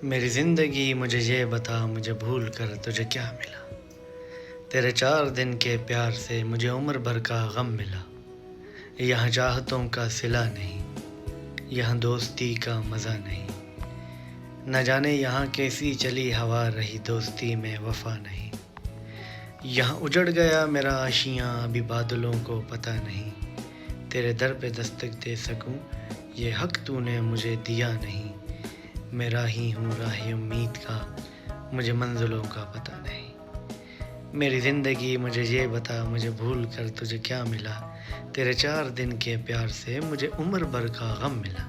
मेरी ज़िंदगी मुझे ये बता, मुझे भूल कर तुझे क्या मिला। तेरे 4 दिन के प्यार से मुझे उम्र भर का गम मिला। यहाँ चाहतों का सिला नहीं, यहाँ दोस्ती का मज़ा नहीं। न जाने यहाँ कैसी चली हवा, रही दोस्ती में वफ़ा नहीं। यहाँ उजड़ गया मेरा आशियाँ, अभी बादलों को पता नहीं। तेरे दर पे दस्तक दे सकूं, ये हक़ तूने मुझे दिया नहीं। मेरा ही हूँ राह उम्मीद का, मुझे मंज़िलों का पता नहीं। मेरी ज़िंदगी मुझे ये बता, मुझे भूल कर तुझे क्या मिला। तेरे 4 दिन के प्यार से मुझे उम्र भर का गम मिला।